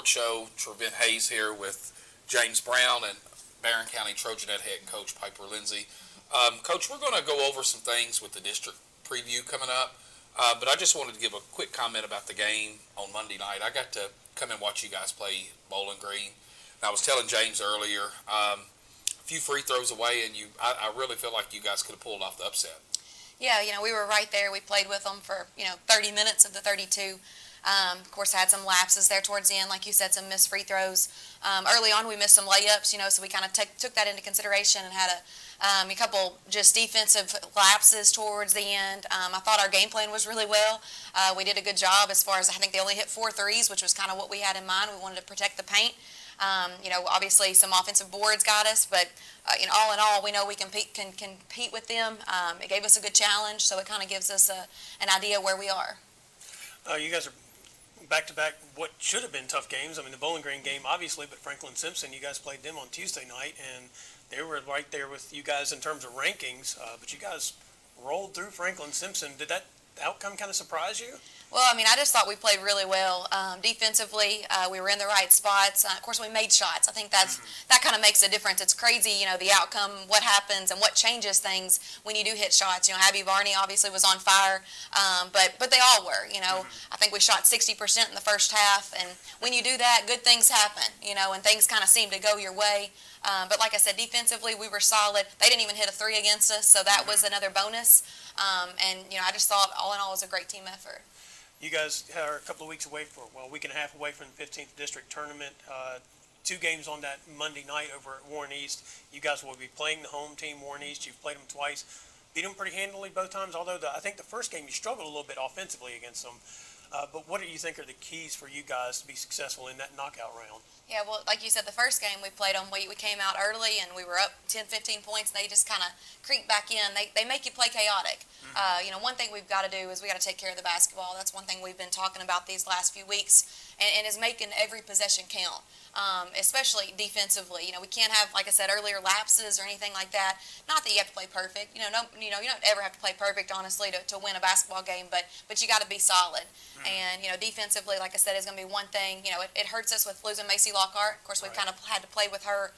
Sports Show. Trevin Hayes here with James Brown and Barron County Trojanet head coach Piper Lindsey. Coach, we're going to go over some things with the district preview coming up, but I just wanted to give a quick comment about the game on Monday night. I got to come and watch you guys play Bowling Green. And I was telling James earlier, a few free throws away, and I really feel like you guys could have pulled off the upset. Yeah, we were right there. We played with them for, 30 minutes of the 32. Of course, had some lapses there towards the end, like you said, some missed free throws. Early on, we missed some layups, so we kind of took that into consideration and had a couple just defensive lapses towards the end. I thought our game plan was really well. We did a good job as far as I think they only hit 4 threes, which was kind of what we had in mind. We wanted to protect the paint. Obviously some offensive boards got us, but all in all, we know we can compete with them. It gave us a good challenge, so it kind of gives us an idea where we are. You guys are back-to-back what should have been tough games. I mean, the Bowling Green game, obviously, but Franklin Simpson, you guys played them on Tuesday night, and they were right there with you guys in terms of rankings, but you guys rolled through Franklin Simpson. Did that outcome kind of surprise you? Well, I just thought we played really well. Defensively, we were in the right spots. Of course, we made shots. I think that kind of makes a difference. It's crazy, the outcome, what happens, and what changes things when you do hit shots. Abby Varney obviously was on fire, but they all were. I think we shot 60% in the first half, and when you do that, good things happen. And things kind of seem to go your way. But like I said, defensively, we were solid. They didn't even hit a 3 against us, so that was another bonus. I just thought, all in all, it was a great team effort. You guys are a couple of weeks away a week and a half away from the 15th District Tournament. 2 games on that Monday night over at Warren East. You guys will be playing the home team, Warren East. You've played them twice. Beat them pretty handily both times, although I think the first game you struggled a little bit offensively against them. But what do you think are the keys for you guys to be successful in that knockout round? Yeah, well, like you said, the first game we played them, we came out early and we were up 10, 15 points, and they just kind of creeped back in. They make you play chaotic. One thing we've got to do is we got to take care of the basketball. That's one thing we've been talking about these last few weeks, and is making every possession count, especially defensively. We can't have, like I said earlier, lapses or anything like that. Not that you have to play perfect. You don't ever have to play perfect, honestly, to win a basketball game, but you got to be solid. And, defensively, like I said, is going to be one thing. It hurts us with losing Macy Lockhart. Of course, we've kind of had to play with her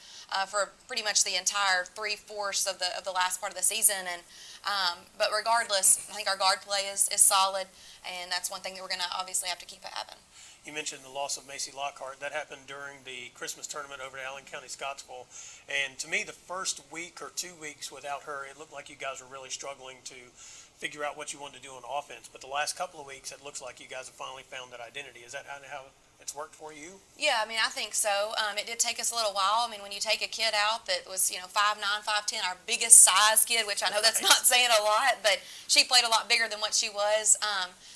for pretty much the entire 3/4 of the last part of the season. And but regardless, I think our guard play is solid, and that's one thing that we're going to obviously have to keep having. You mentioned the loss of Macy Lockhart. That happened during the Christmas tournament over at Allen County Scottsville. And to me, the first week or 2 weeks without her, it looked like you guys were really struggling to figure out what you wanted to do on offense. But the last couple of weeks, it looks like you guys have finally found that identity. Is that how it's worked for you? Yeah, I think so. It did take us a little while. When you take a kid out that was, 5'9", 5'10", our biggest size kid, which I know that's not saying a lot, but she played a lot bigger than what she was.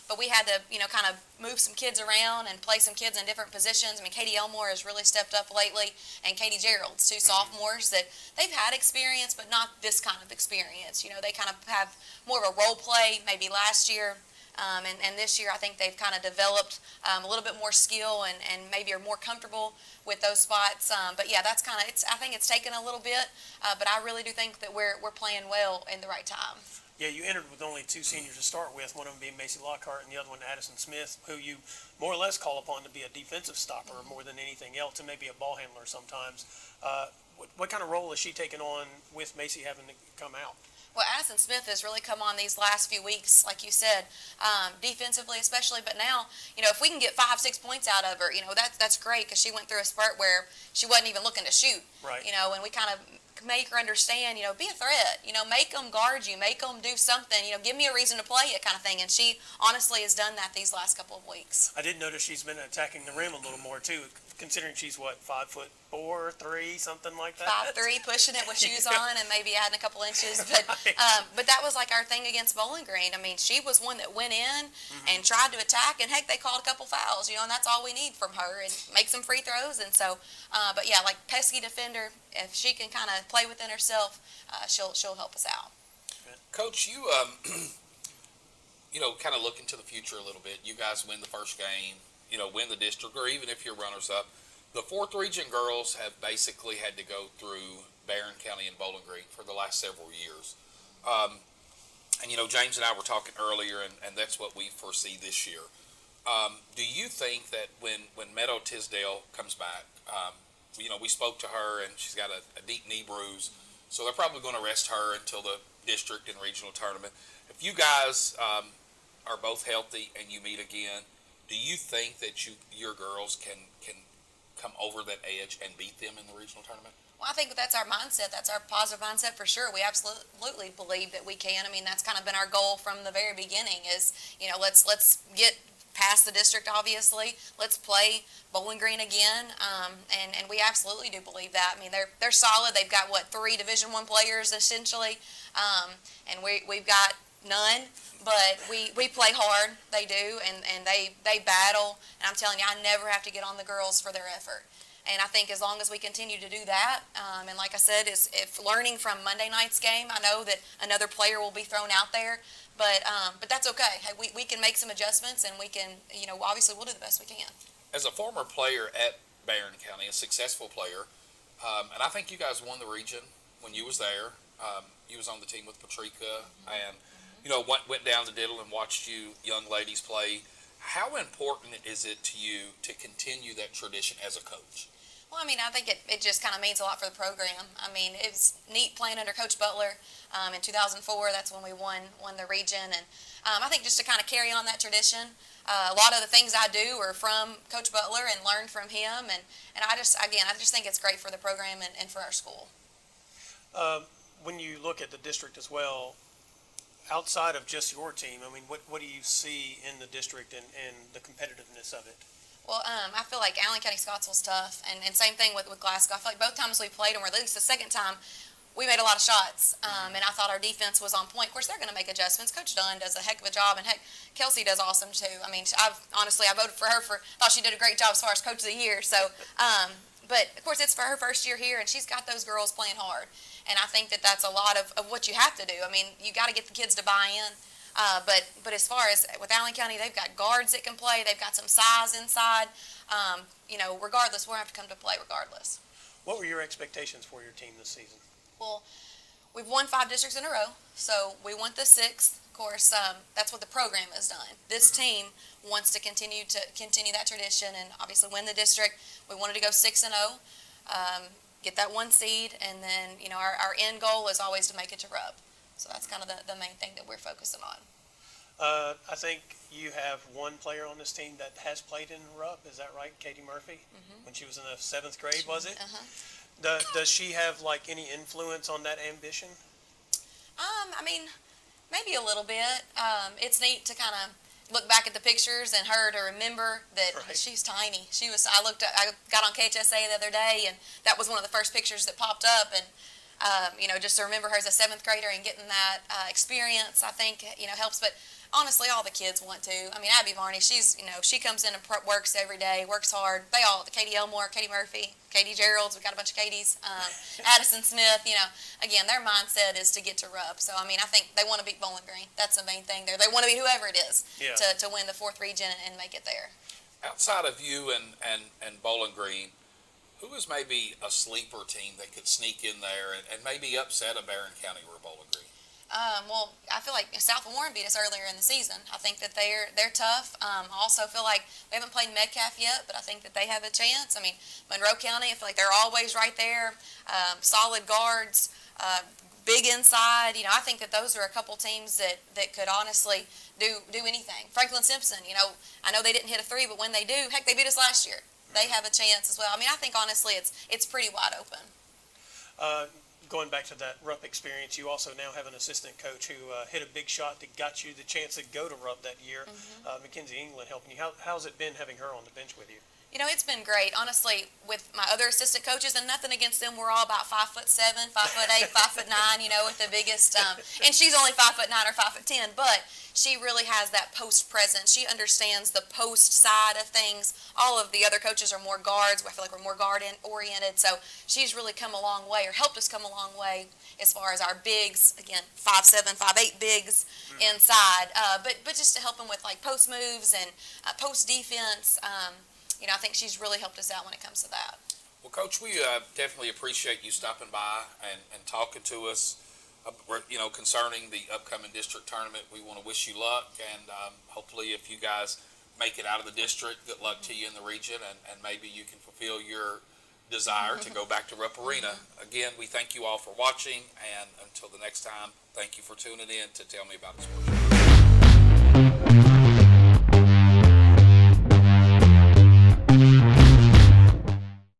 But we had to, kind of move some kids around and play some kids in different positions. Katie Elmore has really stepped up lately, and Katie Gerald's 2 sophomores that they've had experience, but not this kind of experience. They kind of have more of a role play maybe last year. And this year, I think they've kind of developed a little bit more skill and maybe are more comfortable with those spots. But yeah, that's kind of I think it's taken a little bit, but I really do think that we're playing well in the right time. Yeah, you entered with only 2 seniors to start with, one of them being Macy Lockhart and the other one Addison Smith, who you more or less call upon to be a defensive stopper more than anything else, and maybe a ball handler sometimes. What kind of role is she taking on with Macy having to come out? Well, Addison Smith has really come on these last few weeks, like you said, defensively especially. But now, if we can get 5-6 points out of her, that's great, because she went through a spurt where she wasn't even looking to shoot. Right. And we kind of make her understand, be a threat, make them guard you, make them do something, give me a reason to play it kind of thing. And she honestly has done that these last couple of weeks. I did notice she's been attacking the rim a little more too, considering she's 5'4", 3", something like that. 5'3", pushing it with shoes on and maybe adding a couple inches. But but that was like our thing against Bowling Green. She was one that went in and tried to attack, and heck, they called a couple fouls, and that's all we need from her, and make some free throws. And so, but yeah, like pesky defender, if she can kind of play within herself, she'll help us out. Coach, you kind of look into the future a little bit. You guys win the first game, win the district, or even if you're runners up. The 4th region girls have basically had to go through Barron County and Bowling Green for the last several years. And James and I were talking earlier, and that's what we foresee this year. Do you think that when Meadow Tisdale comes back, we spoke to her and she's got a deep knee bruise, so they're probably going to rest her until the district and regional tournament. If you guys are both healthy and you meet again, do you think that your girls can come over that edge and beat them in the regional tournament? Well, I think that's our mindset. That's our positive mindset for sure. We absolutely believe that we can. I mean, that's kind of been our goal from the very beginning is, let's get past the district, obviously. Let's play Bowling Green again, and we absolutely do believe that. I mean, they're solid. They've got, 3 Division I players, essentially, and we've got none. But we play hard. They do, and they battle. And I'm telling you, I never have to get on the girls for their effort. And I think as long as we continue to do that, and like I said, if learning from Monday night's game, I know that another player will be thrown out there, but that's okay. Hey, we can make some adjustments, and we can, obviously we'll do the best we can. As a former player at Barron County, a successful player, and I think you guys won the region when you was there. You was on the team with Patrica, and went down to Diddle and watched you young ladies play. How important is it to you to continue that tradition as a coach? Well, I mean, I think it just kind of means a lot for the program. I mean, it was neat playing under Coach Butler in 2004. That's when we won the region. And I think just to kind of carry on that tradition, a lot of the things I do are from Coach Butler and learned from him. And I just think it's great for the program and for our school. When you look at the district as well, outside of just your team, I mean, what do you see in the district and the competitiveness of it? Well, I feel like Allen County Scottsville's tough, and same thing with Glasgow. I feel like both times we played them, or at least the second time, we made a lot of shots, and I thought our defense was on point. Of course, they're going to make adjustments. Coach Dunn does a heck of a job, and heck, Kelsey does awesome too. I mean, I voted for her thought she did a great job as far as Coach of the Year. So, but of course, it's for her first year here, and she's got those girls playing hard, and I think that that's a lot of what you have to do. I mean, you got to get the kids to buy in. But as far as with Allen County, they've got guards that can play. They've got some size inside. Regardless, we'll have to come to play regardless. What were your expectations for your team this season? Well, we've won 5 districts in a row, so we want the 6th. Of course, that's what the program has done. This team wants to continue that tradition and obviously win the district. We wanted to go 6-0, get that 1 seed, and then our end goal is always to make it to RUB. So that's kind of the main thing that we're focusing on. I think you have one player on this team that has played in RUB. Is that right, Katie Murphy? Mm-hmm. When she was in the 7th grade, was it? Uh-huh. Does she have any influence on that ambition? I mean, maybe a little bit. It's neat to kind of look back at the pictures and her to remember that she's tiny. I got on KHSA the other day, and that was one of the first pictures that popped up, and just to remember her as a 7th grader and getting that experience, I think, helps. But honestly, all the kids want to. I mean, Abby Varney, she comes in and works every day, works hard. They all, Katie Elmore, Katie Murphy, Katie Gerald's, we've got a bunch of Katies, Addison Smith, again, their mindset is to get to RUB. So, I mean, I think they want to beat Bowling Green. That's the main thing there. They want to beat whoever it is to win the 4th region and make it there. Outside of you and Bowling Green, who is maybe a sleeper team that could sneak in there and maybe upset a Barron County or a Bowling Green? Well, I feel like South Warren beat us earlier in the season. I think that they're tough. I also feel like we haven't played Metcalf yet, but I think that they have a chance. I mean, Monroe County, I feel like they're always right there. Solid guards, big inside. I think that those are a couple teams that could honestly do anything. Franklin Simpson, I know they didn't hit a 3, but when they do, heck, they beat us last year. They have a chance as well. I mean, I think honestly it's pretty wide open. Going back to that RUP experience, you also now have an assistant coach who hit a big shot that got you the chance to go to RUP that year. Mackenzie England helping you. How's it been having her on the bench with you? It's been great. Honestly, with my other assistant coaches, and nothing against them, we're all about 5'7", 5'8", 5'9", with the biggest. And she's only 5'9" or 5'10", but she really has that post presence. She understands the post side of things. All of the other coaches are more guards. I feel like we're more guard oriented. So she's really come a long way, or helped us come a long way as far as our bigs. Again, 5'7", 5'8" bigs inside. But just to help them with post moves and post defense. I think she's really helped us out when it comes to that. Well, Coach, we definitely appreciate you stopping by and talking to us, concerning the upcoming district tournament. We want to wish you luck, and hopefully if you guys make it out of the district. Good luck to you in the region, and maybe you can fulfill your desire to go back to Rupp Arena. Again, we thank you all for watching, and until the next time, thank you for tuning in to Tell Me About It Sports.